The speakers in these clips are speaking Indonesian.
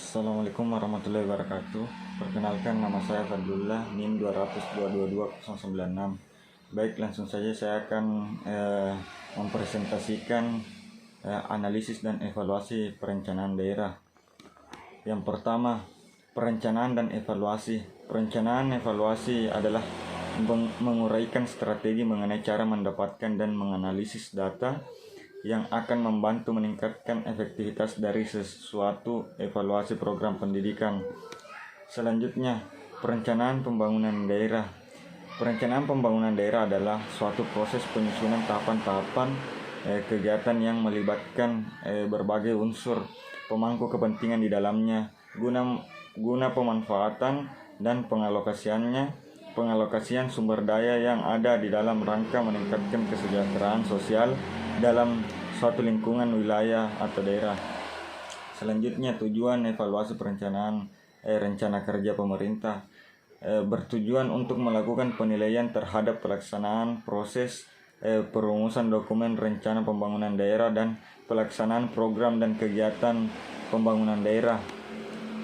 Assalamualaikum warahmatullahi wabarakatuh. Perkenalkan, nama saya Fadlullah, NIM 200222096. Baik, langsung saja saya akan mempresentasikan analisis dan evaluasi perencanaan daerah. Yang pertama, perencanaan dan evaluasi. Perencanaan evaluasi adalah menguraikan strategi mengenai cara mendapatkan dan menganalisis data yang akan membantu meningkatkan efektivitas dari sesuatu evaluasi program pendidikan. Selanjutnya, perencanaan pembangunan daerah. Perencanaan pembangunan daerah adalah suatu proses penyusunan tahapan-tahapan kegiatan yang melibatkan berbagai unsur pemangku kepentingan di dalamnya guna pemanfaatan dan pengalokasian sumber daya yang ada di dalam rangka meningkatkan kesejahteraan sosial dalam suatu lingkungan wilayah atau daerah. Selanjutnya, tujuan evaluasi perencanaan rencana kerja pemerintah bertujuan untuk melakukan penilaian terhadap pelaksanaan proses perumusan dokumen rencana pembangunan daerah dan pelaksanaan program dan kegiatan pembangunan daerah.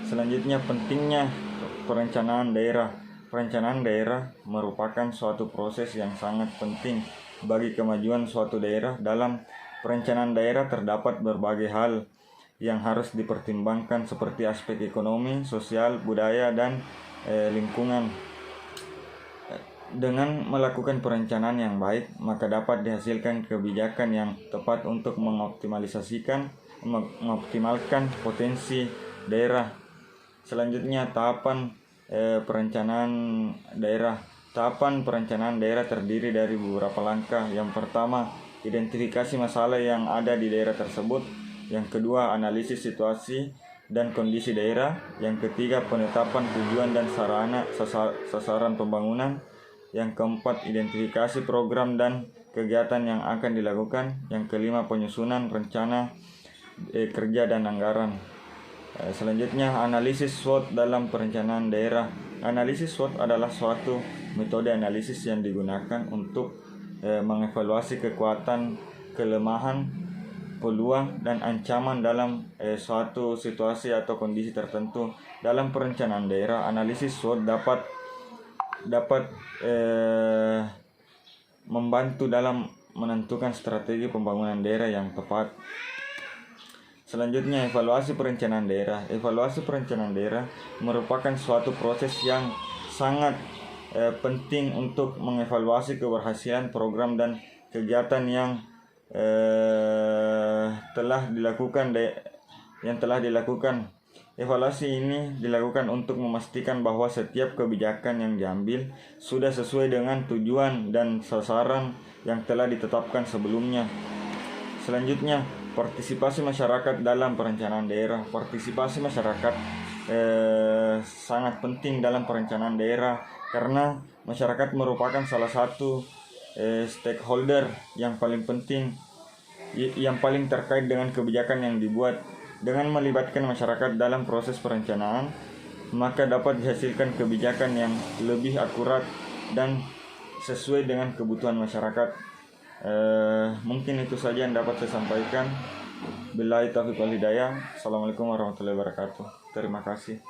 Selanjutnya, pentingnya perencanaan daerah. Perencanaan daerah merupakan suatu proses yang sangat penting bagi kemajuan suatu daerah. Dalam perencanaan daerah terdapat berbagai hal yang harus dipertimbangkan seperti aspek ekonomi, sosial, budaya, dan lingkungan. Dengan melakukan perencanaan yang baik, maka dapat dihasilkan kebijakan yang tepat untuk mengoptimalkan potensi daerah. Selanjutnya, tahapan perencanaan daerah. Tahapan perencanaan daerah terdiri dari beberapa langkah. Yang pertama, identifikasi masalah yang ada di daerah tersebut. Yang kedua, analisis situasi dan kondisi daerah. Yang ketiga, penetapan tujuan dan sasaran pembangunan. Yang keempat, identifikasi program dan kegiatan yang akan dilakukan. Yang kelima, penyusunan rencana kerja dan anggaran. Selanjutnya, analisis SWOT dalam perencanaan daerah. Analisis SWOT adalah suatu metode analisis yang digunakan untuk mengevaluasi kekuatan, kelemahan, peluang, dan ancaman dalam suatu situasi atau kondisi tertentu. Dalam perencanaan daerah, analisis SWOT dapat membantu dalam menentukan strategi pembangunan daerah yang tepat. Selanjutnya, evaluasi perencanaan daerah. Evaluasi perencanaan daerah merupakan suatu proses yang sangat penting untuk mengevaluasi keberhasilan program dan kegiatan yang telah dilakukan. Evaluasi ini dilakukan untuk memastikan bahwa setiap kebijakan yang diambil sudah sesuai dengan tujuan dan sasaran yang telah ditetapkan sebelumnya. Selanjutnya, partisipasi masyarakat dalam perencanaan daerah. Partisipasi masyarakat sangat penting dalam perencanaan daerah karena masyarakat merupakan salah satu stakeholder yang paling penting, yang paling terkait dengan kebijakan yang dibuat. Dengan melibatkan masyarakat dalam proses perencanaan, maka dapat dihasilkan kebijakan yang lebih akurat dan sesuai dengan kebutuhan masyarakat. Mungkin itu saja yang dapat saya sampaikan. Billahi taufiq wal hidayah. Assalamualaikum warahmatullahi wabarakatuh. Terima kasih.